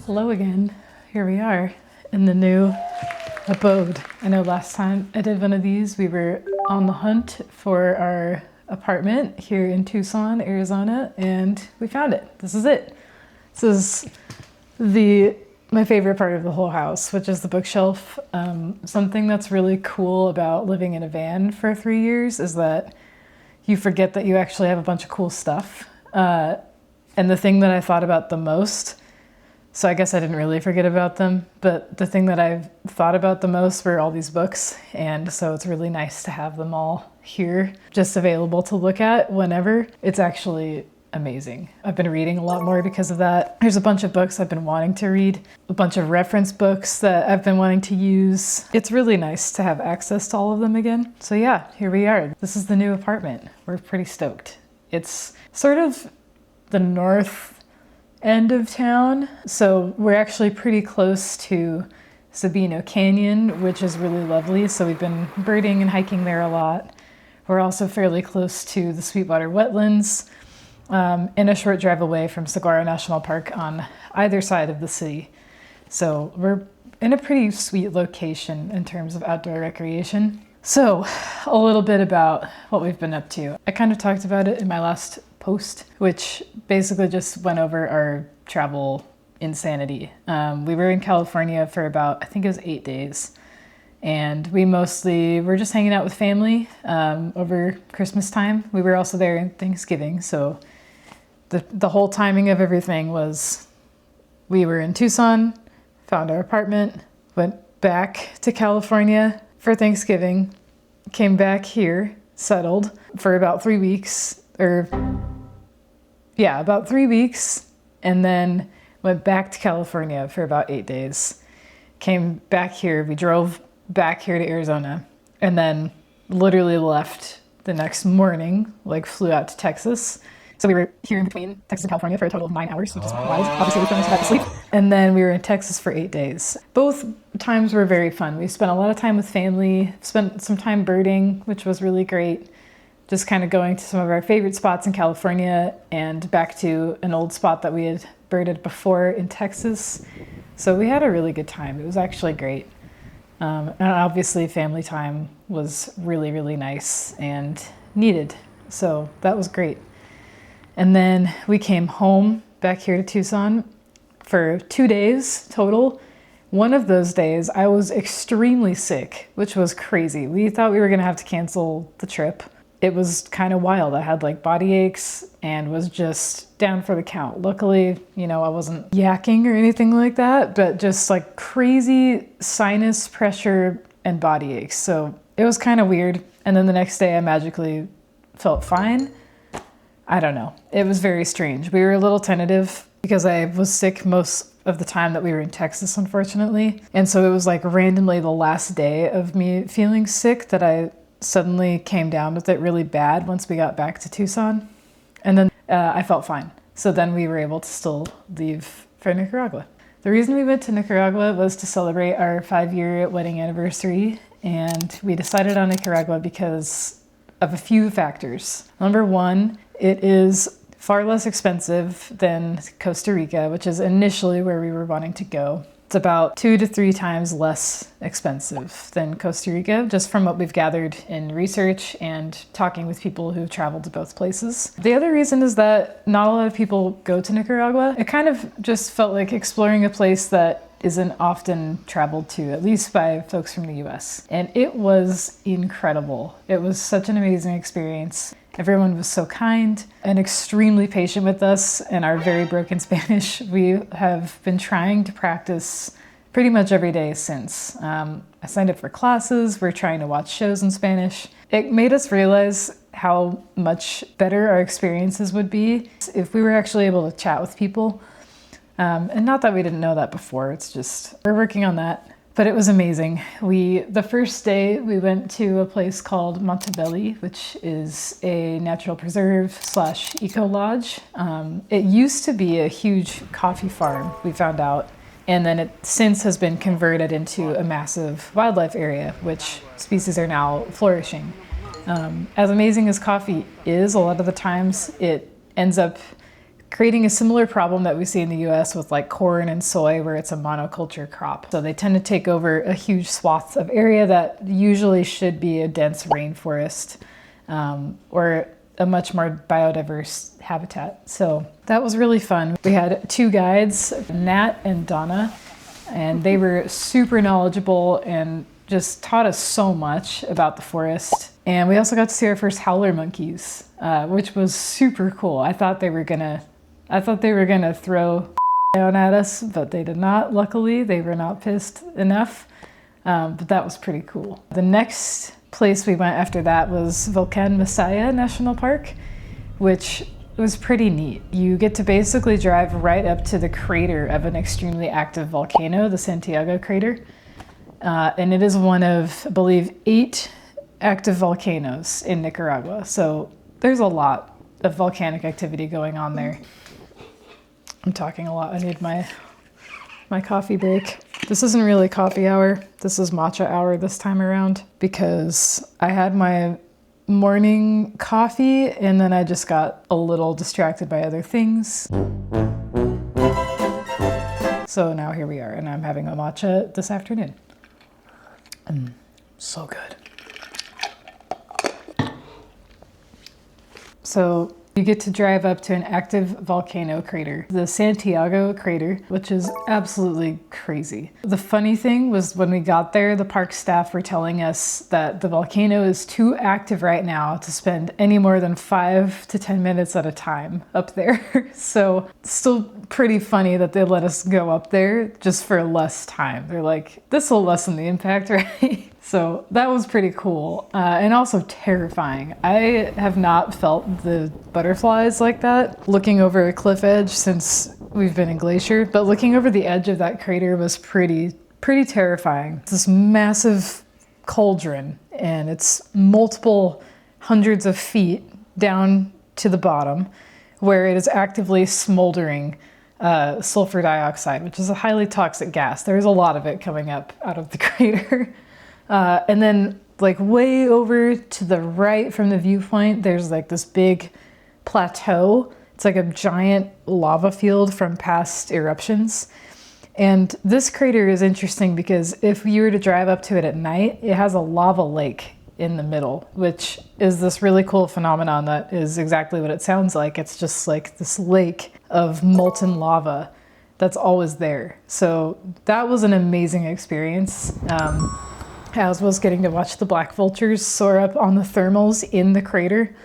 Hello again. Here we are in the new abode. I know last time I did one of these, we were on the hunt for our apartment here in Tucson, Arizona, and we found it. This is it. This is my favorite part of the whole house, which is the bookshelf. Something that's really cool about living in a van for 3 years is that you forget that you actually have a bunch of cool stuff. And the thing that I thought about the most, so I guess I didn't really forget about them, but the thing that I've thought about the most were all these books. And so it's really nice to have them all here, just available to look at whenever. It's actually amazing. I've been reading a lot more because of that. There's a bunch of books I've been wanting to read, a bunch of reference books that I've been wanting to use. It's really nice to have access to all of them again. So yeah, here we are. This is the new apartment. We're pretty stoked. It's sort of the north end of town. So we're actually pretty close to Sabino Canyon, which is really lovely. So we've been birding and hiking there a lot. We're also fairly close to the Sweetwater Wetlands, and a short drive away from Saguaro National Park on either side of the city. So we're in a pretty sweet location in terms of outdoor recreation. So a little bit about what we've been up to. I kind of talked about it in my last post, which basically just went over our travel insanity. We were in California for about, I think it was 8 days. And we mostly were just hanging out with family over Christmas time. We were also there in Thanksgiving. So the whole timing of everything was we were in Tucson, found our apartment, went back to California for Thanksgiving, came back here, settled for about 3 weeks, about 3 weeks, and then went back to California for about 8 days. Came back here, we drove back here to Arizona, and then literally left the next morning, flew out to Texas. So we were here in between Texas and California for a total of 9 hours, which is wild. Obviously, we finished back to sleep. And then we were in Texas for 8 days. Both times were very fun. We spent a lot of time with family, spent some time birding, which was really great. Just kind of going to some of our favorite spots in California and back to an old spot that we had birded before in Texas. So we had a really good time. It was actually great. And obviously family time was really, really nice and needed. So that was great. And then we came home back here to Tucson for 2 days total. One of those days I was extremely sick, which was crazy. We thought we were gonna have to cancel the trip. It was kind of wild. I had body aches and was just down for the count. Luckily, I wasn't yakking or anything like that, but just crazy sinus pressure and body aches. So it was kind of weird. And then the next day I magically felt fine. I don't know. It was very strange. We were a little tentative because I was sick most of the time that we were in Texas, unfortunately. And so it was randomly the last day of me feeling sick that I suddenly came down with it really bad once we got back to Tucson. And then I felt fine. So then we were able to still leave for Nicaragua. The reason we went to Nicaragua was to celebrate our 5-year wedding anniversary. And we decided on Nicaragua because of a few factors. Number one, it is far less expensive than Costa Rica, which is initially where we were wanting to go. It's about 2 to 3 times less expensive than Costa Rica, just from what we've gathered in research and talking with people who've traveled to both places. The other reason is that not a lot of people go to Nicaragua. It kind of just felt like exploring a place that isn't often traveled to, at least by folks from the US. And it was incredible. It was such an amazing experience. Everyone was so kind and extremely patient with us and our very broken Spanish. We have been trying to practice pretty much every day since. I signed up for classes. We're trying to watch shows in Spanish. It made us realize how much better our experiences would be if we were actually able to chat with people. And not that we didn't know that before, it's just, we're working on that. But it was amazing. The first day we went to a place called Montebello, which is a natural preserve / eco lodge. It used to be a huge coffee farm, we found out. And then it since has been converted into a massive wildlife area, which species are now flourishing. As amazing as coffee is, a lot of the times it ends up creating a similar problem that we see in the US with like corn and soy, where it's a monoculture crop. So they tend to take over a huge swath of area that usually should be a dense rainforest, or a much more biodiverse habitat. So that was really fun. We had 2 guides, Nat and Donna, and they were super knowledgeable and just taught us so much about the forest. And we also got to see our first howler monkeys, which was super cool. I thought they were gonna throw down at us, but they did not. Luckily, they were not pissed enough. But that was pretty cool. The next place we went after that was Volcán Masaya National Park, which was pretty neat. You get to basically drive right up to the crater of an extremely active volcano, the Santiago crater. And it is one of, I believe, 8 active volcanoes in Nicaragua. So there's a lot of volcanic activity going on there. I'm talking a lot. I need my coffee break. This isn't really coffee hour. This is matcha hour this time around, because I had my morning coffee and then I just got a little distracted by other things. So now here we are, and I'm having a matcha this afternoon. So good. So you get to drive up to an active volcano crater, the Santiago crater, which is absolutely crazy. The funny thing was, when we got there, the park staff were telling us that the volcano is too active right now to spend any more than 5 to 10 minutes at a time up there. So it's still pretty funny that they let us go up there just for less time. They're like, this will lessen the impact, right? So that was pretty cool, and also terrifying. I have not felt the butterflies like that looking over a cliff edge since we've been in Glacier, but looking over the edge of that crater was pretty terrifying. It's this massive cauldron, and it's multiple hundreds of feet down to the bottom, where it is actively smoldering sulfur dioxide, which is a highly toxic gas. There's a lot of it coming up out of the crater. And then like way over to the right from the viewpoint, there's like this big plateau. It's like a giant lava field from past eruptions. And this crater is interesting because if you were to drive up to it at night, it has a lava lake in the middle, which is this really cool phenomenon that is exactly what it sounds like. It's just like this lake of molten lava that's always there. So that was an amazing experience. As was getting to watch the black vultures soar up on the thermals in the crater.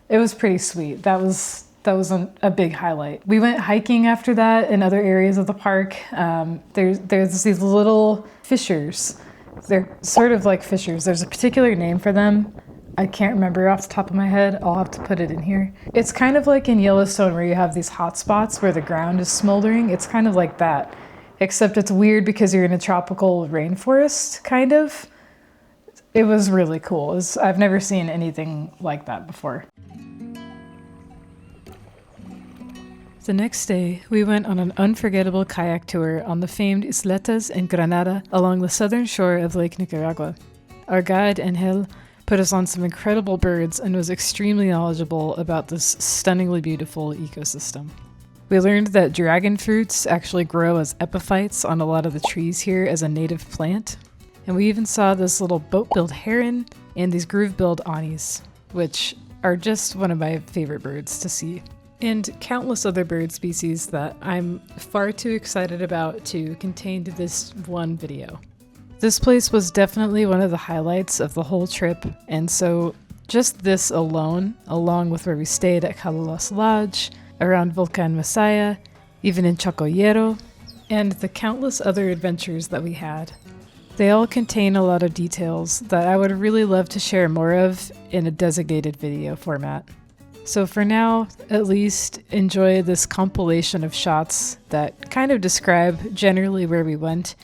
It was pretty sweet. That was a big highlight. We went hiking after that in other areas of the park. There's these little fissures. They're sort of like fissures. There's a particular name for them. I can't remember off the top of my head. I'll have to put it in here. It's kind of like in Yellowstone where you have these hot spots where the ground is smoldering. It's kind of like that, except it's weird because you're in a tropical rainforest, kind of. It was really cool. I've never seen anything like that before. The next day, we went on an unforgettable kayak tour on the famed Isletas in Granada along the southern shore of Lake Nicaragua. Our guide, Angel, put us on some incredible birds and was extremely knowledgeable about this stunningly beautiful ecosystem. We learned that dragon fruits actually grow as epiphytes on a lot of the trees here as a native plant. And we even saw this little boat-billed heron and these groove-billed anis, which are just one of my favorite birds to see. And countless other bird species that I'm far too excited about to contain to this one video. This place was definitely one of the highlights of the whole trip, and so just this alone, along with where we stayed at Calalas Lodge, around Volcán Masaya, even in Chocoyero, and the countless other adventures that we had. They all contain a lot of details that I would really love to share more of in a designated video format. So for now, at least, enjoy this compilation of shots that kind of describe generally where we went,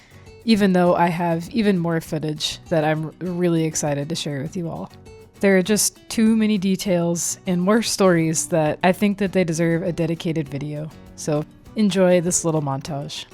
even though I have even more footage that I'm really excited to share with you all. There are just too many details and more stories that I think that they deserve a dedicated video. So enjoy this little montage.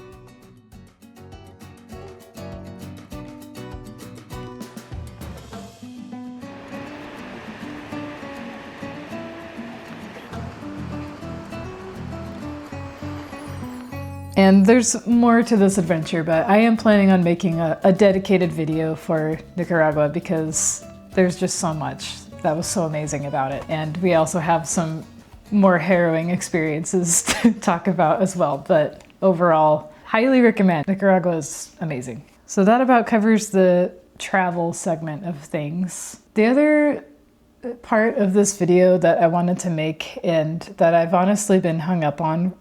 And there's more to this adventure, but I am planning on making a dedicated video for Nicaragua because there's just so much that was so amazing about it. And we also have some more harrowing experiences to talk about as well. But overall, highly recommend. Nicaragua is amazing. So that about covers the travel segment of things. The other part of this video that I wanted to make and that I've honestly been hung up on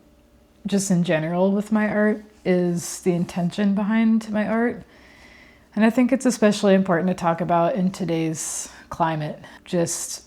just in general with my art is the intention behind my art. And I think it's especially important to talk about in today's climate, just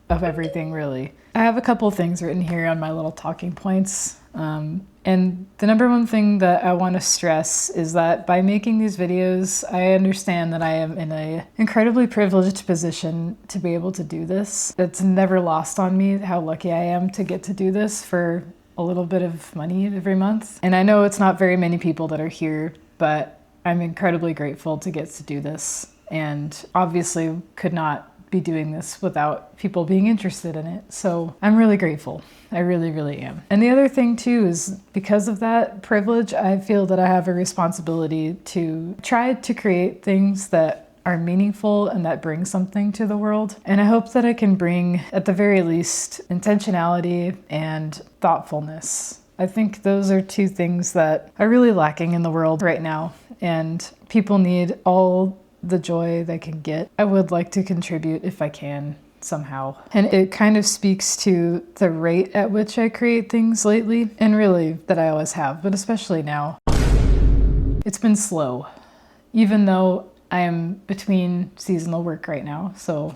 of everything really. I have a couple things written here on my little talking points. And the number one thing that I want to stress is that by making these videos, I understand that I am in an incredibly privileged position to be able to do this. It's never lost on me how lucky I am to get to do this for a little bit of money every month. And I know it's not very many people that are here, but I'm incredibly grateful to get to do this. And obviously could not be doing this without people being interested in it. So I'm really grateful. I really, really am. And the other thing too is because of that privilege, I feel that I have a responsibility to try to create things that are meaningful and that bring something to the world. And I hope that I can bring, at the very least, intentionality and thoughtfulness. I think those are two things that are really lacking in the world right now, and people need all the joy they can get. I would like to contribute if I can somehow. And it kind of speaks to the rate at which I create things lately, and really that I always have, but especially now. It's been slow, even though I am between seasonal work right now, so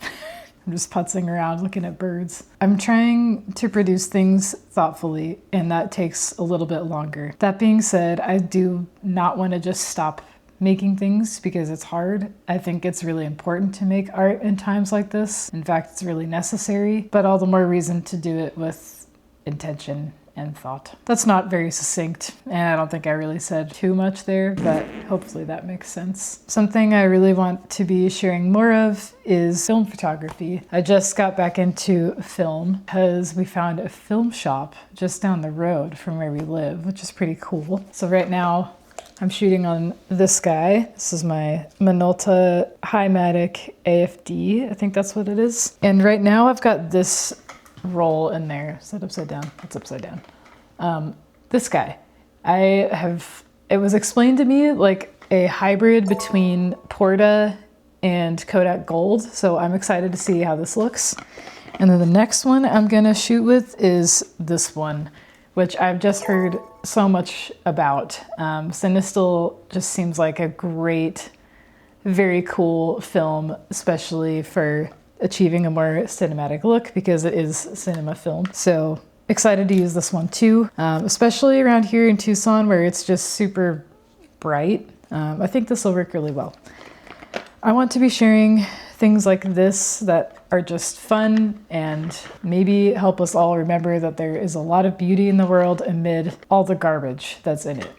I'm just putzing around looking at birds. I'm trying to produce things thoughtfully, and that takes a little bit longer. That being said, I do not want to just stop making things because it's hard. I think it's really important to make art in times like this. In fact, it's really necessary, but all the more reason to do it with intention and thought. That's not very succinct, and I don't think I really said too much there, but hopefully that makes sense. Something I really want to be sharing more of is film photography. I just got back into film because we found a film shop just down the road from where we live, which is pretty cool. So right now I'm shooting on this guy. This is my Minolta Highmatic AFD. I think that's what it is. And right now I've got this roll in there. Is that upside down? That's upside down. This guy. It was explained to me like a hybrid between Porta and Kodak Gold. So I'm excited to see how this looks. And then the next one I'm gonna shoot with is this one, which I've just heard so much about. Cinestill just seems like a great, very cool film, especially for achieving a more cinematic look because it is cinema film. So excited to use this one too, especially around here in Tucson where it's just super bright. I think this will work really well. I want to be sharing things like this that are just fun and maybe help us all remember that there is a lot of beauty in the world amid all the garbage that's in it.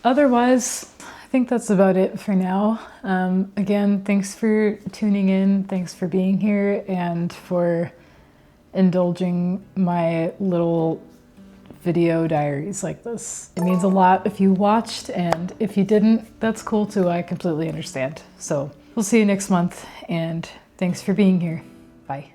Otherwise, I think that's about it for now. Again, thanks for tuning in. Thanks for being here and for indulging my little video diaries like this. It means a lot if you watched, and if you didn't, that's cool too. I completely understand. So we'll see you next month, and thanks for being here. Bye.